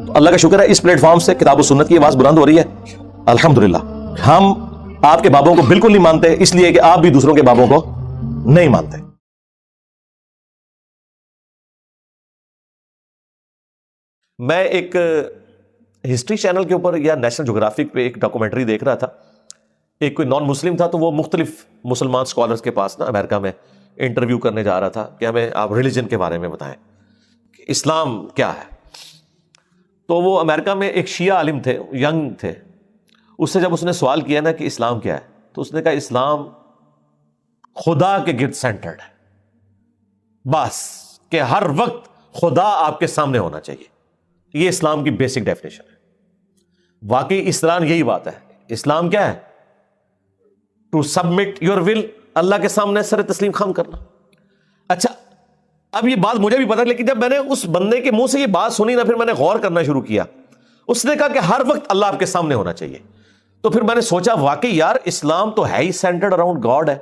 تو اللہ کا شکر ہے اس پلیٹ فارم سے کتاب و سنت کی آواز بلند ہو رہی ہے الحمدللہ. ہم آپ کے بابوں کو بالکل نہیں مانتے اس لیے کہ آپ بھی دوسروں کے بابوں کو نہیں مانتے. میں ایک ہسٹری چینل کے اوپر یا نیشنل جغرافک پہ ایک ڈاکومنٹری دیکھ رہا تھا. ایک کوئی نان مسلم تھا تو وہ مختلف مسلمان سکالرز کے پاس نا امریکہ میں انٹرویو کرنے جا رہا تھا کہ ہمیں آپ ریلیجن کے بارے میں بتائیں کہ اسلام کیا ہے. تو وہ امریکہ میں ایک شیعہ عالم تھے, ینگ تھے. اس سے جب اس نے سوال کیا نا کہ اسلام کیا ہے تو اس نے کہا اسلام خدا کے گرد سینٹرڈ ہے, بس کہ ہر وقت خدا آپ کے سامنے ہونا چاہیے. یہ اسلام کی بیسک ڈیفینیشن ہے. واقعی اسلام یہی بات ہے. اسلام کیا ہے؟ ٹو سبمٹ یور ول, اللہ کے سامنے سر تسلیم خم کرنا. اچھا اب یہ بات مجھے بھی پتا, لیکن جب میں نے اس بندے کے منہ سے یہ بات سنی نا, پھر میں نے غور کرنا شروع کیا. اس نے کہا کہ ہر وقت اللہ آپ کے سامنے ہونا چاہیے. تو پھر میں نے سوچا واقعی یار اسلام تو ہے ہی سینٹرڈ اراؤنڈ گاڈ ہے.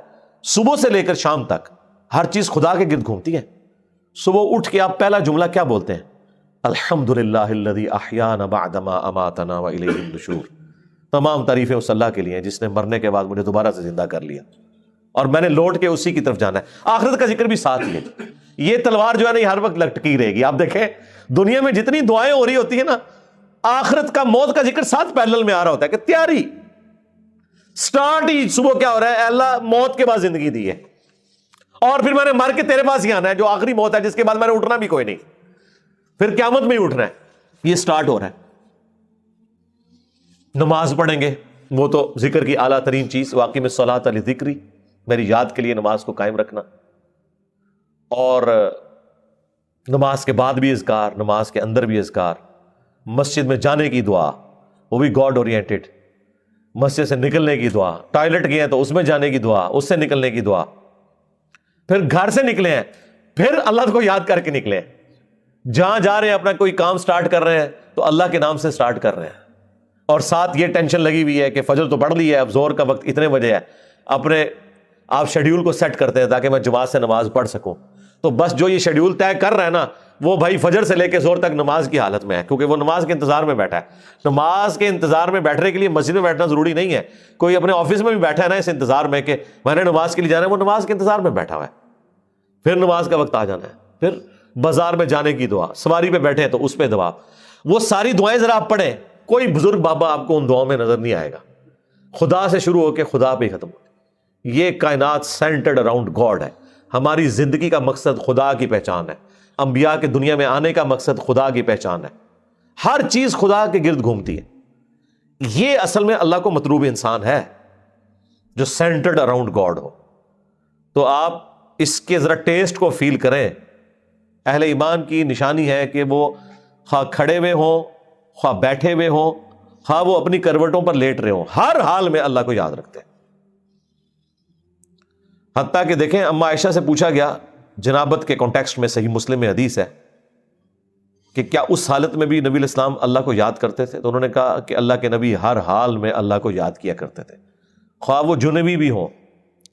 صبح سے لے کر شام تک ہر چیز خدا کے گرد گھومتی ہے. صبح اٹھ کے آپ پہلا جملہ کیا بولتے ہیں؟ الحمدللہ الذی احیانا بعدما اماتنا والیہ النشور. تمام تعریفیں اس اللہ کے لیے ہیں جس نے مرنے کے بعد مجھے دوبارہ سے زندہ کر لیا اور میں نے لوٹ کے اسی کی طرف جانا ہے. آخرت کا ذکر بھی ساتھ ہی ہے. یہ تلوار جو ہے نا یہ ہر وقت لٹکی رہے گی. آپ دیکھیں دنیا میں جتنی دعائیں ہو رہی ہوتی ہیں نا, آخرت کا موت کا ذکر ساتھ پیرلل میں آ رہا ہوتا ہے کہ تیاری سٹارٹ ہی صبح کیا ہو رہا ہے, اللہ موت کے بعد زندگی دی ہے اور پھر میں نے مر کے تیرے پاس ہی آنا ہے جو آخری موت ہے جس کے بعد میں نے اٹھنا بھی کوئی نہیں, پھر قیامت میں ہی اٹھنا ہے. یہ سٹارٹ ہو رہا ہے. نماز پڑھیں گے, وہ تو ذکر کی اعلیٰ ترین چیز. واقعی میں صلاۃ لذکری, میری یاد کے لیے نماز کو قائم رکھنا, اور نماز کے بعد بھی اذکار, نماز کے اندر بھی اذکار. مسجد میں جانے کی دعا, وہ بھی گاڈ اورینٹڈ. مسجد سے نکلنے کی دعا, ٹوائلٹ گئے ہیں تو اس میں جانے کی دعا, اس سے نکلنے کی دعا. پھر گھر سے نکلے ہیں پھر اللہ کو یاد کر کے نکلے ہیں. جہاں جا رہے ہیں اپنا کوئی کام سٹارٹ کر رہے ہیں تو اللہ کے نام سے سٹارٹ کر رہے ہیں, اور ساتھ یہ ٹینشن لگی ہوئی ہے کہ فجر تو پڑھ لی ہے, اب زور کا وقت اتنے بجے ہے. اپنے آپ شیڈیول کو سیٹ کرتے ہیں تاکہ میں جماعت سے نماز پڑھ سکوں. تو بس جو یہ شیڈیول طے کر رہا ہے نا, وہ بھائی فجر سے لے کے زور تک نماز کی حالت میں ہے, کیونکہ وہ نماز کے انتظار میں بیٹھا ہے. نماز کے انتظار میں بیٹھنے کے لیے مسجد میں بیٹھنا ضروری نہیں ہے. کوئی اپنے آفس میں بھی بیٹھا ہے نا اس انتظار میں کہ میں نے نماز کے لیے جانا ہے, وہ نماز کے انتظار میں بیٹھا ہوا ہے. پھر نماز کا وقت آ جانا ہے, پھر بازار میں جانے کی دعا, سواری پہ بیٹھے ہیں تو اس پہ دعا. وہ ساری دعائیں ذرا آپ پڑھیں, کوئی بزرگ بابا آپ کو ان دعاؤں میں نظر نہیں آئے گا. خدا سے شروع ہو کے خدا پہ ختم ہو. یہ کائنات سینٹرڈ اراؤنڈ گاڈ ہے. ہماری زندگی کا مقصد خدا کی پہچان ہے. انبیاء کے دنیا میں آنے کا مقصد خدا کی پہچان ہے. ہر چیز خدا کے گرد گھومتی ہے. یہ اصل میں اللہ کو مطلوب انسان ہے جو سینٹرڈ اراؤنڈ گاڈ ہو. تو آپ اس کے ذرا ٹیسٹ کو فیل کریں. اہل ایمان کی نشانی ہے کہ وہ خواہ کھڑے ہوئے ہوں, خواہ بیٹھے ہوئے ہوں, خواہ وہ اپنی کروٹوں پر لیٹ رہے ہوں, ہر حال میں اللہ کو یاد رکھتے ہیں. حتیٰ کہ دیکھیں اما عائشہ سے پوچھا گیا جنابت کے کانٹیکسٹ میں, صحیح مسلم میں حدیث ہے کہ کیا اس حالت میں بھی نبی الاسلام اللہ کو یاد کرتے تھے؟ تو انہوں نے کہا کہ اللہ کے نبی ہر حال میں اللہ کو یاد کیا کرتے تھے, خواہ وہ جنبی بھی ہوں.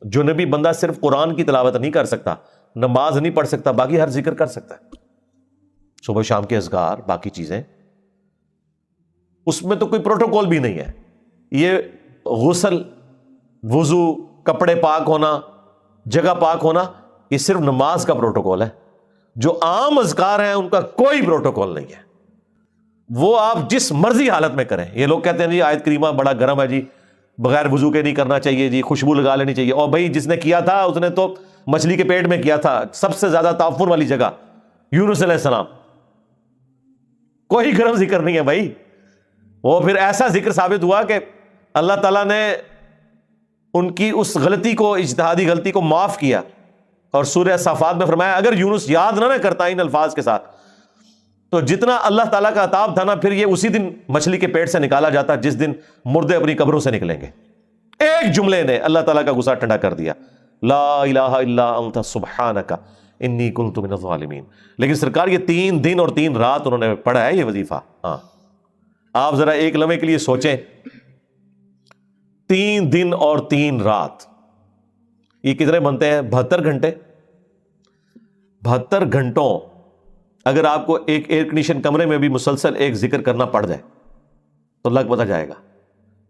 جنبی بندہ صرف قرآن کی تلاوت نہیں کر سکتا, نماز نہیں پڑھ سکتا, باقی ہر ذکر کر سکتا ہے. صبح شام کے اذکار, باقی چیزیں, اس میں تو کوئی پروٹوکول بھی نہیں ہے. یہ غسل, وضو, کپڑے پاک ہونا, جگہ پاک ہونا, یہ صرف نماز کا پروٹوکول ہے. جو عام اذکار ہیں ان کا کوئی پروٹوکول نہیں ہے. وہ آپ جس مرضی حالت میں کریں. یہ لوگ کہتے ہیں جی آیت کریمہ بڑا گرم ہے جی, بغیر وضو کے نہیں کرنا چاہیے جی, خوشبو لگا لینی چاہیے. اور بھائی جس نے کیا تھا اس نے تو مچھلی کے پیٹ میں کیا تھا, سب سے زیادہ تعفن والی جگہ یونس علیہ السلام. کوئی گرم ذکر نہیں ہے بھائی. وہ پھر ایسا ذکر ثابت ہوا کہ اللہ تعالیٰ نے ان کی اس غلطی کو, اجتہادی غلطی کو معاف کیا, اور سورہ صافات میں فرمایا اگر یونس یاد نہ کرتا ان الفاظ کے ساتھ تو جتنا اللہ تعالیٰ کا عطاب تھا نا, پھر یہ اسی دن مچھلی کے پیٹ سے نکالا جاتا جس دن مردے اپنی قبروں سے نکلیں گے. ایک جملے نے اللہ تعالیٰ کا غصہ ٹھنڈا کر دیا, لا الہ الا انت سبحانک انی کنت من الظالمین. لیکن سرکار یہ 3 دن اور 3 رات انہوں نے پڑھا ہے یہ وظیفہ. ہاں آپ ذرا ایک لمحے کے لیے سوچیں, 3 دن اور 3 رات, یہ کتنے بنتے ہیں؟ 72 گھنٹے. 72 گھنٹوں اگر آپ کو ایک ایئر کنڈیشن کمرے میں بھی مسلسل ایک ذکر کرنا پڑ جائے تو لگ پتہ جائے گا.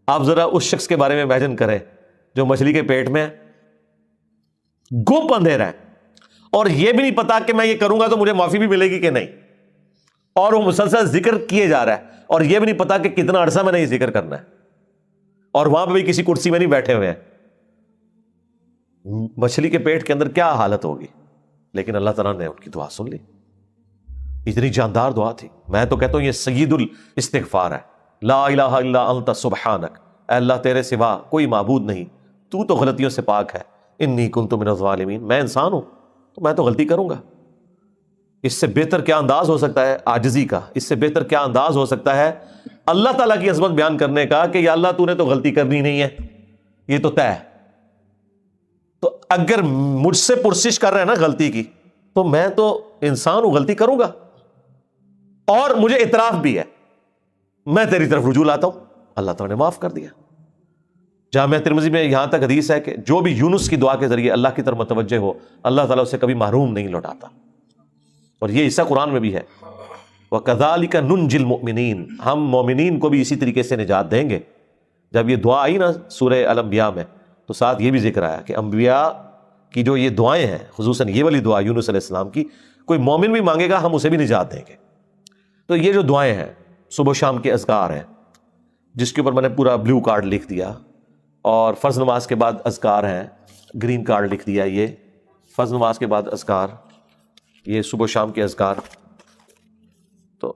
آپ ذرا اس شخص کے بارے میں امیجن کریں جو مچھلی کے پیٹ میں گپ اندھیرا ہے اور یہ بھی نہیں پتا کہ میں یہ کروں گا تو مجھے معافی بھی ملے گی کہ نہیں, اور وہ مسلسل ذکر کیے جا رہا ہے اور یہ بھی نہیں پتا کہ کتنا عرصہ میں نے یہ ذکر کرنا ہے, اور وہاں پہ بھی کسی کرسی میں نہیں بیٹھے ہوئے ہیں. مچھلی کے پیٹ کے اندر کیا حالت ہوگی, لیکن اللہ تعالیٰ نے ان کی دعا سن لی. اتنی جاندار دعا تھی. میں تو کہتا ہوں یہ سید الاستغفار ہے. لا الہ الا انت سبحانک, اے اللہ تیرے سوا کوئی معبود نہیں, تو تو غلطیوں سے پاک ہے. انی کنت من الظالمین, میں انسان ہوں تو میں تو غلطی کروں گا. اس سے بہتر کیا انداز ہو سکتا ہے عاجزی کا, اس سے بہتر کیا انداز ہو سکتا ہے اللہ تعالیٰ کی عظمت بیان کرنے کا کہ یا اللہ تو نے تو غلطی کرنی نہیں ہے, یہ تو طے ہے. تو اگر مجھ سے پرسش کر رہے ہیں نا غلطی کی, تو میں تو انسان ہوں, غلطی کروں گا, اور مجھے اعتراف بھی ہے, میں تیری طرف رجوع لاتا ہوں. اللہ تعالیٰ نے معاف کر دیا. جامعہ ترمذی میں یہاں تک حدیث ہے کہ جو بھی یونس کی دعا کے ذریعے اللہ کی طرف متوجہ ہو, اللہ تعالیٰ اسے کبھی محروم نہیں لوٹاتا. اور یہ حصہ قرآن میں بھی ہے, وَكَذَلِكَ نُنْجِي الْمُؤْمِنِينَ, ہم مومنین کو بھی اسی طریقے سے نجات دیں گے. جب یہ دعا آئی نا سورہ الانبیاء میں, تو ساتھ یہ بھی ذکر آیا کہ انبیاء کی جو یہ دعائیں ہیں, خصوصاً یہ والی دعا یونس علیہ السلام کی, کوئی مومن بھی مانگے گا ہم اسے بھی نجات دیں گے. تو یہ جو دعائیں ہیں صبح و شام کے اذکار ہیں, جس کے اوپر میں نے پورا بلیو کارڈ لکھ دیا, اور فرض نماز کے بعد اذکار ہیں, گرین کارڈ لکھ دیا. یہ فرض نماز کے بعد اذکار, یہ صبح و شام کے اذکار. تو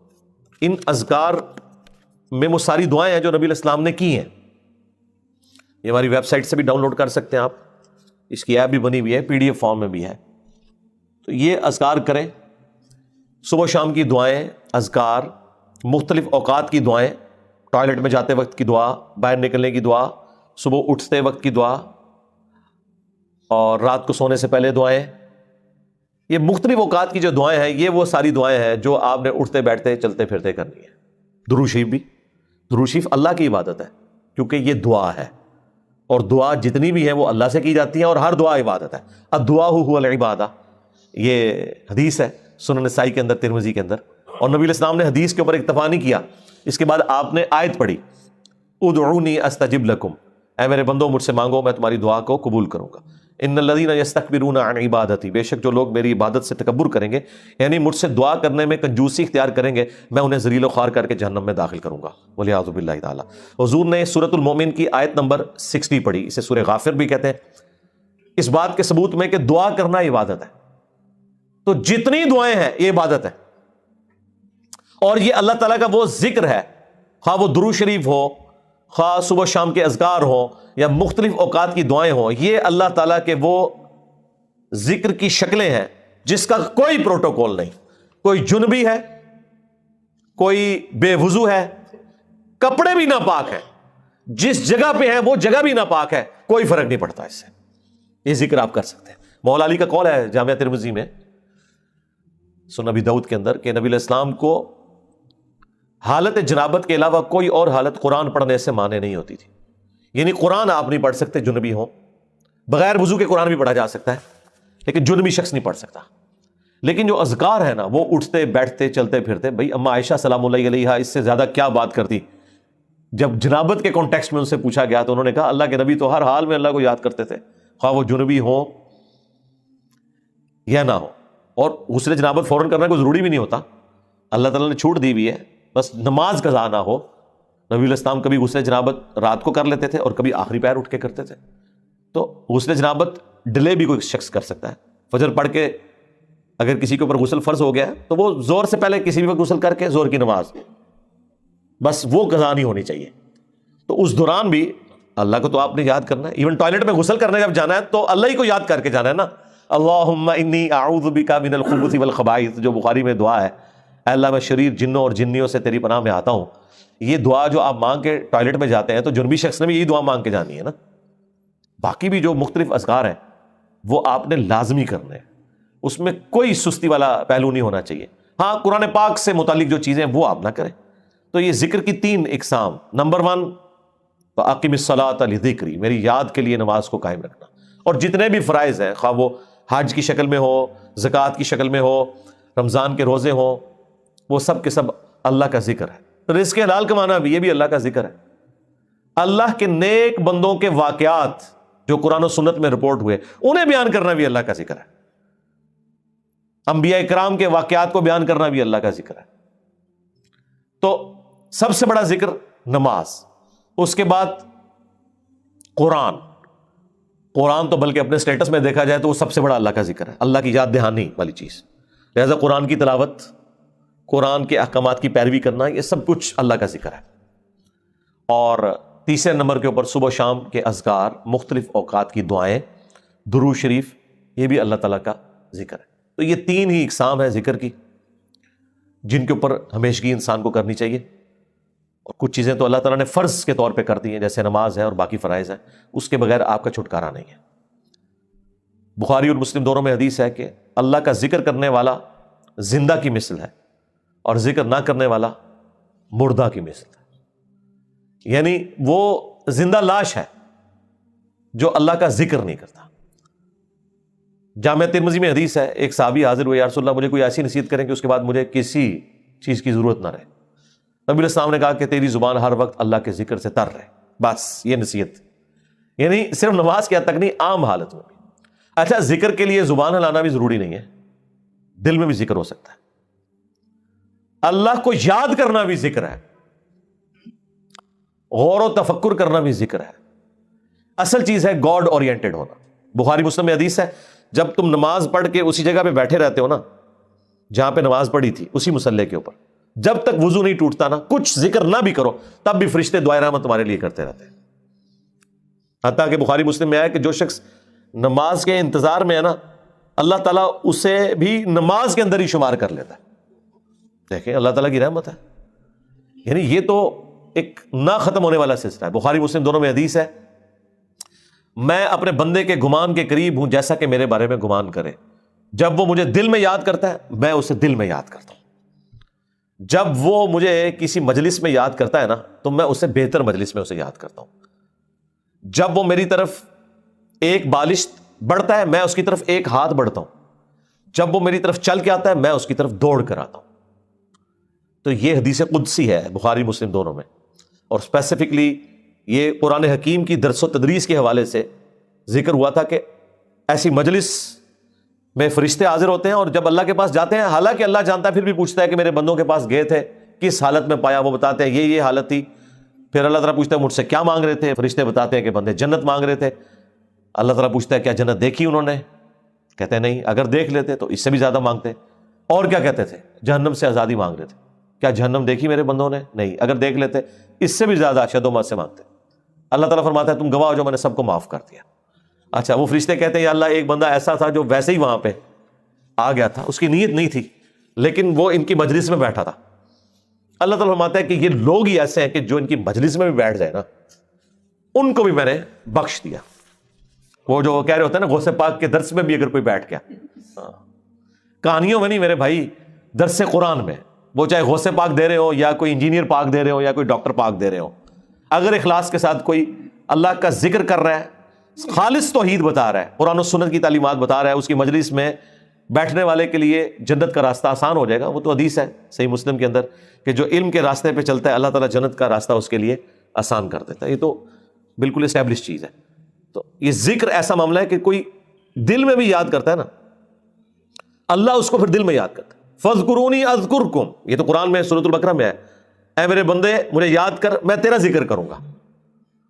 ان اذکار میں وہ ساری دعائیں ہیں جو نبی علیہ السلام نے کی ہیں. یہ ہماری ویب سائٹ سے بھی ڈاؤن لوڈ کر سکتے ہیں آپ, اس کی ایپ بھی بنی ہوئی ہے, PDF فارم میں بھی ہے. تو یہ اذکار کریں, صبح و شام کی دعائیں, اذکار, مختلف اوقات کی دعائیں, ٹوائلٹ میں جاتے وقت کی دعا, باہر نکلنے کی دعا, صبح اٹھتے وقت کی دعا, اور رات کو سونے سے پہلے دعائیں. یہ مختلف اوقات کی جو دعائیں ہیں, یہ وہ ساری دعائیں ہیں جو آپ نے اٹھتے بیٹھتے چلتے پھرتے کرنی ہے. درود شریف بھی, درود شریف اللہ کی عبادت ہے کیونکہ یہ دعا ہے, اور دعا جتنی بھی ہے وہ اللہ سے کی جاتی ہے, اور ہر دعا عبادت ہے. الدعاء هو العبادہ, یہ حدیث ہے سنن نسائی کے اندر, ترمذی کے اندر. اور نبی علیہ السلام نے حدیث کے اوپر اکتفا نہیں کیا, اس کے بعد آپ نے آیت پڑھی, ادعونی استجب لکم, اے میرے بندو مجھ سے مانگو میں تمہاری دعا کو قبول کروں گا. ان الذین یستکبرون عن عبادتی, بے شک جو لوگ میری عبادت سے تکبر کریں گے, یعنی مجھ سے دعا کرنے میں کنجوسی اختیار کریں گے, میں انہیں ذلیل و خوار کر کے جہنم میں داخل کروں گا, والعیاذ باللہ تعالی. حضور نے سورۃ المومن کی آیت نمبر 60 پڑھی, اسے سورہ غافر بھی کہتے ہیں, اس بات کے ثبوت میں کہ دعا کرنا عبادت ہے. تو جتنی دعائیں ہیں یہ عبادت ہے, اور یہ اللہ تعالیٰ کا وہ ذکر ہے, خواہ وہ درود شریف ہو, خواہ صبح شام کے اذکار ہوں, یا مختلف اوقات کی دعائیں ہوں, یہ اللہ تعالیٰ کے وہ ذکر کی شکلیں ہیں جس کا کوئی پروٹوکول نہیں. کوئی جنبی ہے, کوئی بے وضو ہے, کپڑے بھی ناپاک ہیں, جس جگہ پہ ہیں وہ جگہ بھی ناپاک ہے, کوئی فرق نہیں پڑتا اس سے. یہ ذکر آپ کر سکتے ہیں. مولا علی کا قول ہے جامعہ ترمذی میں سنن ابی داؤد کے اندر کہ نبی علیہ السلام کو حالت جنابت کے علاوہ کوئی اور حالت قرآن پڑھنے سے مانے نہیں ہوتی تھی. یعنی قرآن آپ نہیں پڑھ سکتے جنبی ہوں, بغیر وضو کے قرآن بھی پڑھا جا سکتا ہے, لیکن جنبی شخص نہیں پڑھ سکتا. لیکن جو اذکار ہے نا وہ اٹھتے بیٹھتے چلتے پھرتے, بھائی اما عائشہ سلام اللہ علیہا اس سے زیادہ کیا بات کرتی. جب جنابت کے کانٹیکسٹ میں ان سے پوچھا گیا تو انہوں نے کہا اللہ کے نبی تو ہر حال میں اللہ کو یاد کرتے تھے, خواہ وہ جنبی ہو یا نہ ہو. اور غسل جنابت فوراً کرنا کوئی ضروری بھی نہیں ہوتا, اللہ تعالیٰ نے چھوٹ دی ہوئی ہے, بس نماز قضا نہ ہو. نبی علیہ السلام کبھی غسل جنابت رات کو کر لیتے تھے اور کبھی آخری پہر اٹھ کے کرتے تھے. تو غسل جنابت ڈیلے بھی کوئی شخص کر سکتا ہے. فجر پڑھ کے اگر کسی کے اوپر غسل فرض ہو گیا ہے تو وہ زور سے پہلے کسی بھی وقت غسل کر کے زور کی نماز, بس وہ قضا نہیں ہونی چاہیے. تو اس دوران بھی اللہ کو تو آپ نے یاد کرنا ہے. ایون ٹوائلٹ میں غسل کرنے جب جانا ہے تو اللہ ہی کو یاد کر کے جانا ہے نا. اللہم انی اعوذ بک من الخبث والخبائث, جو بخاری میں دعا ہے, اے اللہ میں شریر جنوں اور جنیوں سے تیری پناہ میں آتا ہوں. یہ دعا جو آپ مانگ کے ٹوائلٹ میں جاتے ہیں تو جنبی شخص نے بھی یہی دعا مانگ کے جانی ہے نا. باقی بھی جو مختلف اذکار ہیں وہ آپ نے لازمی کرنے ہیں, اس میں کوئی سستی والا پہلو نہیں ہونا چاہیے. ہاں قرآن پاک سے متعلق جو چیزیں وہ آپ نہ کریں. تو یہ ذکر کی 3 اقسام. نمبر 1 فاقم الصلاۃ لذکری, میری یاد کے لیے نماز کو قائم رکھنا. اور جتنے بھی فرائض ہیں, خواہ وہ حج کی شکل میں ہو, زکوٰۃ کی شکل میں ہو, رمضان کے روزے ہوں، وہ سب کے سب اللہ کا ذکر ہے۔ رزق حلال کمانا بھی، یہ بھی اللہ کا ذکر ہے۔ اللہ کے نیک بندوں کے واقعات جو قرآن و سنت میں رپورٹ ہوئے، انہیں بیان کرنا بھی اللہ کا ذکر ہے۔ انبیاء کرام کے واقعات کو بیان کرنا بھی اللہ کا ذکر ہے۔ تو سب سے بڑا ذکر نماز، اس کے بعد قرآن تو بلکہ اپنے سٹیٹس میں دیکھا جائے تو وہ سب سے بڑا اللہ کا ذکر ہے، اللہ کی یاد دہانی والی چیز۔ لہذا قرآن کی تلاوت، قرآن کے احکامات کی پیروی کرنا، یہ سب کچھ اللہ کا ذکر ہے۔ اور تیسرے نمبر کے اوپر صبح و شام کے اذکار، مختلف اوقات کی دعائیں، درود شریف، یہ بھی اللہ تعالیٰ کا ذکر ہے۔ تو یہ تین ہی اقسام ہیں ذکر کی جن کے اوپر ہمیشگی انسان کو کرنی چاہیے۔ اور کچھ چیزیں تو اللہ تعالیٰ نے فرض کے طور پہ کر دی ہیں، جیسے نماز ہے اور باقی فرائض ہیں، اس کے بغیر آپ کا چھٹکارا نہیں ہے۔ بخاری اور مسلم دونوں میں حدیث ہے کہ اللہ کا ذکر کرنے والا زندہ کی مثل ہے اور ذکر نہ کرنے والا مردہ کی مثل ہے، یعنی وہ زندہ لاش ہے جو اللہ کا ذکر نہیں کرتا۔ جامع ترمذی میں حدیث ہے، ایک صحابی حاضر ہوئے، یا رسول اللہ مجھے کوئی ایسی نصیحت کریں کہ اس کے بعد مجھے کسی چیز کی ضرورت نہ رہے۔ نبی علیہ السلام نے کہا کہ تیری زبان ہر وقت اللہ کے ذکر سے تر رہے، بس یہ نصیحت، یعنی صرف نماز کی حد تک نہیں، عام حالت میں بھی۔ اچھا، ذکر کے لیے زبان ہلانا بھی ضروری نہیں ہے، دل میں بھی ذکر ہو سکتا ہے۔ اللہ کو یاد کرنا بھی ذکر ہے، غور و تفکر کرنا بھی ذکر ہے۔ اصل چیز ہے گاڈ اورینٹڈ ہونا۔ بخاری مسلم میں حدیث ہے، جب تم نماز پڑھ کے اسی جگہ پہ بیٹھے رہتے ہو نا جہاں پہ نماز پڑھی تھی، اسی مصلی کے اوپر، جب تک وضو نہیں ٹوٹتا نا، کچھ ذکر نہ بھی کرو، تب بھی فرشتے دعائے رحمت تمہارے لیے کرتے رہتے ہیں۔ حتیٰ کہ بخاری مسلم میں آیا کہ جو شخص نماز کے انتظار میں ہے نا، اللہ تعالیٰ اسے بھی نماز کے اندر ہی شمار کر لیتا ہے۔ دیکھیں اللہ تعالیٰ کی رحمت ہے، یعنی یہ تو ایک نہ ختم ہونے والا سلسلہ ہے۔ بخاری مسلم دونوں میں حدیث ہے، میں اپنے بندے کے گمان کے قریب ہوں جیسا کہ میرے بارے میں گمان کرے۔ جب وہ مجھے دل میں یاد کرتا ہے میں اسے دل میں یاد کرتا ہوں، جب وہ مجھے کسی مجلس میں یاد کرتا ہے نا تو میں اسے بہتر مجلس میں اسے یاد کرتا ہوں، جب وہ میری طرف ایک بالشت بڑھتا ہے میں اس کی طرف ایک ہاتھ بڑھتا ہوں، جب وہ میری طرف چل کے آتا ہے میں اس کی طرف دوڑ کر آتا ہوں۔ تو یہ حدیث قدسی ہے بخاری مسلم دونوں میں، اور اسپیسیفکلی یہ قرآن حکیم کی درس و تدریس کے حوالے سے ذکر ہوا تھا کہ ایسی مجلس میں فرشتے حاضر ہوتے ہیں اور جب اللہ کے پاس جاتے ہیں، حالانکہ اللہ جانتا ہے، پھر بھی پوچھتا ہے کہ میرے بندوں کے پاس گئے تھے کس حالت میں پایا، وہ بتاتے ہیں یہ حالت تھی۔ پھر اللہ تعالیٰ پوچھتا ہے مجھ سے کیا مانگ رہے تھے، فرشتے بتاتے ہیں کہ بندے جنت مانگ رہے تھے۔ اللہ تعالیٰ پوچھتا ہے کیا جنت دیکھی انہوں نے، کہتے ہیں نہیں، اگر دیکھ لیتے تو اس سے بھی زیادہ مانگتے۔ اور کیا کہتے تھے، جہنم سے آزادی مانگ رہے تھے، کیا جہنم دیکھی میرے بندوں نے، نہیں، اگر دیکھ لیتے اس سے بھی زیادہ شد و مت سے مانگتے۔ اللہ تعالیٰ فرماتا ہے تم گواہ ہو جو میں نے سب کو معاف کر دیا۔ اچھا، وہ فرشتے کہتے ہیں یا اللہ ایک بندہ ایسا تھا جو ویسے ہی وہاں پہ آ گیا تھا، اس کی نیت نہیں تھی لیکن وہ ان کی مجلس میں بیٹھا تھا۔ اللہ تعالیٰ فرماتا ہے کہ یہ لوگ ہی ایسے ہیں کہ جو ان کی مجلس میں بھی بیٹھ جائے نا ان کو بھی میں نے بخش دیا۔ وہ جو کہہ رہے ہوتے ہیں نا غوث پاک کے درس میں بھی اگر کوئی بیٹھ گیا، کہانیوں میں نہیں میرے بھائی، درس قرآن میں، وہ چاہے غوث پاک دے رہے ہو یا کوئی انجینئر پاک دے رہے ہو یا کوئی ڈاکٹر پاک دے رہے ہو، اگر اخلاص کے ساتھ کوئی اللہ کا ذکر کر رہا ہے، خالص توحید بتا رہا ہے، قرآن و سنت کی تعلیمات بتا رہا ہے، اس کی مجلس میں بیٹھنے والے کے لیے جنت کا راستہ آسان ہو جائے گا۔ وہ تو حدیث ہے صحیح مسلم کے اندر کہ جو علم کے راستے پہ چلتا ہے اللہ تعالیٰ جنت کا راستہ اس کے لیے آسان کر دیتا ہے۔ یہ تو بالکل اسٹیبلش چیز ہے۔ تو یہ ذکر ایسا معاملہ ہے کہ کوئی دل میں بھی یاد کرتا ہے نا، اللہ اس کو پھر دل میں یاد کرتا ہے۔ فَاذْكُرُونِي أَذْكُرْكُمْ، یہ تو قرآن میں سورۃ البقرہ میں ہے، اے میرے بندے مجھے یاد کر، میں تیرا ذکر کروں گا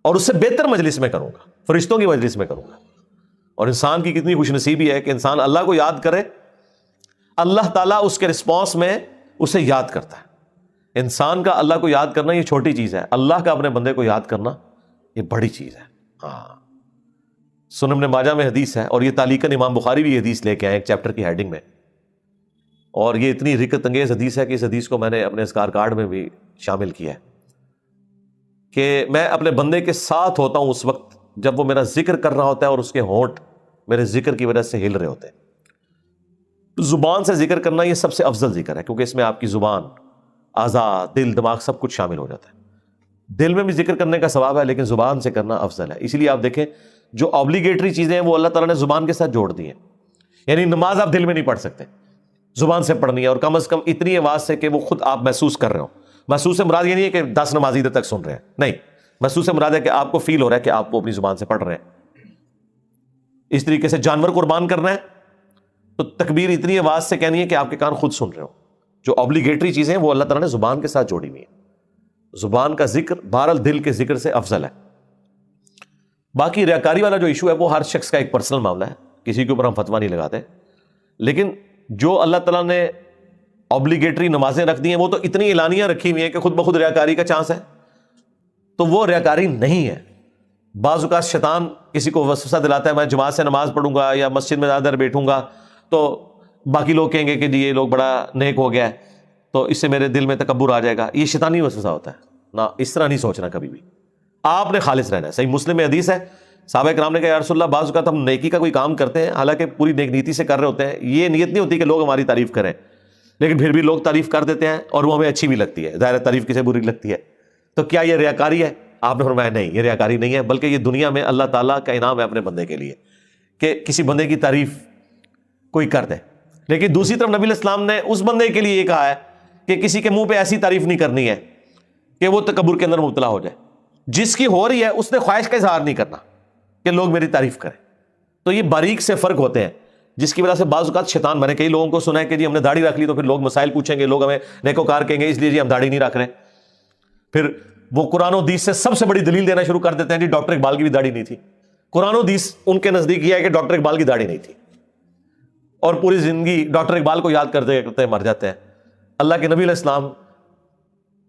اور اس سے بہتر مجلس میں کروں گا، فرشتوں کی مجلس میں کروں گا۔ اور انسان کی کتنی خوش نصیبی ہے کہ انسان اللہ کو یاد کرے، اللہ تعالیٰ اس کے رسپانس میں اسے یاد کرتا ہے۔ انسان کا اللہ کو یاد کرنا یہ چھوٹی چیز ہے، اللہ کا اپنے بندے کو یاد کرنا یہ بڑی چیز ہے۔ ہاں، سنن ابن ماجہ میں حدیث ہے، اور یہ تعلیقاً امام بخاری بھی یہ حدیث لے کے آئے ایک چیپٹر کی ہیڈنگ میں، اور یہ اتنی رکت انگیز حدیث ہے کہ اس حدیث کو میں نے اپنے اذکار کارڈ میں بھی شامل کیا ہے کہ میں اپنے بندے کے ساتھ ہوتا ہوں اس وقت جب وہ میرا ذکر کر رہا ہوتا ہے اور اس کے ہونٹ میرے ذکر کی وجہ سے ہل رہے ہوتے ہیں۔ زبان سے ذکر کرنا یہ سب سے افضل ذکر ہے، کیونکہ اس میں آپ کی زبان، اعضاء، دل، دماغ سب کچھ شامل ہو جاتا ہے۔ دل میں بھی ذکر کرنے کا ثواب ہے لیکن زبان سے کرنا افضل ہے۔ اسی لیے آپ دیکھیں جو آبلیگیٹری چیزیں ہیں وہ اللہ تعالیٰ نے زبان کے ساتھ جوڑ دی ہیں، یعنی نماز آپ دل میں نہیں پڑھ سکتے، زبان سے پڑھنی ہے، اور کم از کم اتنی آواز سے کہ وہ خود آپ محسوس کر رہے ہو. محسوس سے مراد یہ نہیں ہے کہ 10 نمازی ادھر تک سن رہے ہیں، نہیں، محسوس سے مراد ہے کہ آپ کو فیل ہو رہا ہے کہ آپ کو اپنی زبان سے پڑھ رہے ہیں. اس طریقے سے جانور قربان کرنا ہے تو تکبیر اتنی آواز سے کہنی ہے کہ آپ کے کان خود سن رہے ہو. جو اوبلیگیٹری چیزیں ہیں وہ اللہ تعالیٰ نے زبان کے ساتھ جوڑی ہوئی ہیں. زبان کا ذکر بہرحال دل کے ذکر سے افضل ہے. باقی ریاکاری والا جو ایشو ہے وہ ہر شخص کا ایک پرسنل معاملہ ہے، کسی کے اوپر ہم فتویٰ نہیں لگاتے. لیکن جو اللہ تعالیٰ نے اوبلیگیٹری نمازیں رکھ دی ہیں وہ تو اتنی اعلانیاں رکھی ہوئی ہیں کہ خود بخود ریاکاری کا چانس ہے، تو وہ ریاکاری نہیں ہے. بعض اوقات شیطان کسی کو وسوسہ دلاتا ہے میں جماعت سے نماز پڑھوں گا یا مسجد میں زیادہ دیر بیٹھوں گا تو باقی لوگ کہیں گے کہ جی یہ لوگ بڑا نیک ہو گیا ہے تو اس سے میرے دل میں تکبر آ جائے گا. یہ شیطانی وسوسہ ہوتا ہے نا، اس طرح نہیں سوچنا کبھی بھی. آپ نے خالص رہنا ہے. صحیح مسلم میں حدیث ہے، صحابہ کرام نے کہا یا رسول اللہ بعض اوقات ہم نیکی کا کوئی کام کرتے ہیں حالانکہ پوری نیک نیتی سے کر رہے ہوتے ہیں، یہ نیت نہیں ہوتی کہ لوگ ہماری تعریف کریں، لیکن پھر بھی لوگ تعریف کر دیتے ہیں اور وہ ہمیں اچھی بھی لگتی ہے. ظاہر تعریف کسے بری لگتی ہے، تو کیا یہ ریاکاری ہے؟ آپ نے فرمایا نہیں، یہ ریاکاری نہیں ہے، بلکہ یہ دنیا میں اللہ تعالیٰ کا انعام ہے اپنے بندے کے لیے کہ کسی بندے کی تعریف کوئی کر دے. لیکن دوسری طرف نبی علیہ السلام نے اس بندے کے لیے یہ کہا ہے کہ کسی کے منہ پہ ایسی تعریف نہیں کرنی ہے کہ وہ تکبر کے اندر مبتلا ہو جائے. جس کی ہو رہی ہے اس نے خواہش کا اظہار نہیں کرنا کہ لوگ میری تعریف کریں. تو یہ باریک سے فرق ہوتے ہیں جس کی وجہ سے بعض اوقات شیطان، میں نے کئی لوگوں کو سنا ہے کہ جی ہم نے داڑھی رکھ لی تو پھر لوگ مسائل پوچھیں گے، لوگ ہمیں نیکوکار کہیں گے، اس لیے جی ہم داڑھی نہیں رکھ رہے. پھر وہ قرآن و حدیث سے سب سے بڑی دلیل دینا شروع کر دیتے ہیں جی ڈاکٹر اقبال کی بھی داڑھی نہیں تھی. قرآن و حدیث ان کے نزدیک یہ ہے کہ ڈاکٹر اقبال کی داڑھی نہیں تھی، اور پوری زندگی ڈاکٹر اقبال کو یاد کرتے کرتے مر جاتے ہیں. اللہ کے نبی علیہ السلام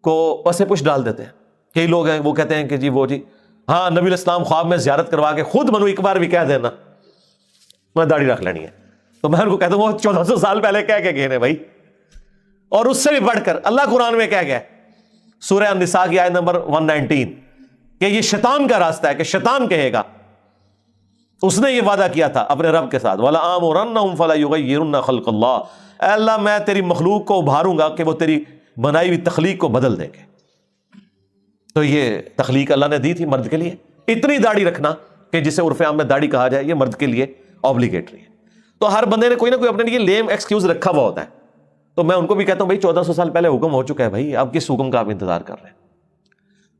کو پس پش ڈال دیتے ہیں. کئی لوگ ہیں وہ کہتے ہیں کہ جی وہ جی ہاں نبی علیہ السلام خواب میں زیارت کروا کے خود منو ایک بار بھی کہہ دینا میں داڑھی رکھ لینی ہے. تو میں ان کو کہتا ہوں وہ 1400 سال پہلے کہہ کے گئے ہیں بھائی. اور اس سے بھی بڑھ کر اللہ قرآن میں کہہ گیا سورہ النساء کی آیت نمبر 119 کہ یہ شیطان کا راستہ ہے، کہ شیطان کہے گا، اس نے یہ وعدہ کیا تھا اپنے رب کے ساتھ وَلَآمُرَنَّهُمْ فَلَيُغَيِّرُنَّ خَلْقَ اللَّهِ، اے اللہ میں تیری مخلوق کو ابھاروں گا کہ وہ تیری بنائی ہوئی تخلیق کو بدل دیں گے. تو یہ تخلیق اللہ نے دی تھی مرد کے لیے. اتنی داڑھی رکھنا کہ جسے عرف عام میں داڑھی کہا جائے یہ مرد کے لیے اوبلیگیٹری ہے. تو ہر بندے نے کوئی نہ کوئی اپنے لیے لیم ایکسکیوز رکھا ہوا ہوتا ہے. تو میں ان کو بھی کہتا ہوں بھائی 1400 سال پہلے حکم ہو چکا ہے بھائی، اب کس حکم کا آپ انتظار کر رہے ہیں؟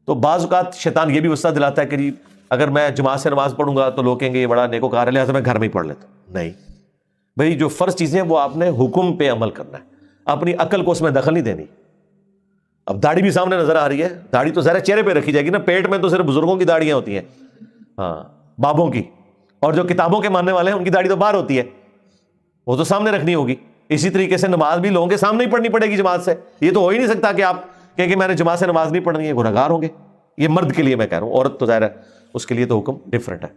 تو بعض اوقات شیطان یہ بھی وسوسہ دلاتا ہے کہ جی اگر میں جماعت سے نماز پڑھوں گا تو لوگ کہیں گے یہ بڑا نیکوکار ہے لہٰذا میں گھر میں ہی پڑھ لیتا ہوں. نہیں بھائی، جو فرض چیزیں ہیں وہ آپ نے حکم پہ عمل کرنا ہے، اپنی عقل کو اس میں دخل نہیں دینی. اب داڑھی بھی سامنے نظر آ رہی ہے، داڑھی تو ذرا چہرے پہ رکھی جائے گی نا، پیٹ میں تو صرف بزرگوں کی داڑیاں ہوتی ہیں، ہاں بابوں کی، اور جو کتابوں کے ماننے والے ہیں ان کی داڑھی تو باہر ہوتی ہے، وہ تو سامنے رکھنی ہوگی. اسی طریقے سے نماز بھی لوگوں کے سامنے ہی پڑھنی پڑے گی جماعت سے. یہ تو ہو ہی نہیں سکتا کہ آپ کہیں کہ میں نے جماعت سے نماز نہیں پڑھنی ہے، گنہگار ہوں گے. یہ مرد کے لیے میں کہہ رہا ہوں، عورت تو ظاہر ہے اس کے لیے تو حکم ڈفرینٹ ہے.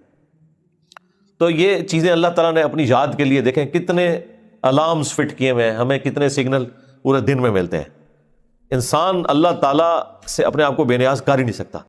تو یہ چیزیں اللہ تعالیٰ نے اپنی یاد کے لیے، دیکھیں کتنے الارمز فٹ کیے ہوئے ہیں، ہمیں کتنے سگنل پورے دن میں ملتے ہیں. انسان اللہ تعالیٰ سے اپنے آپ کو بے نیاز کر ہی نہیں سکتا.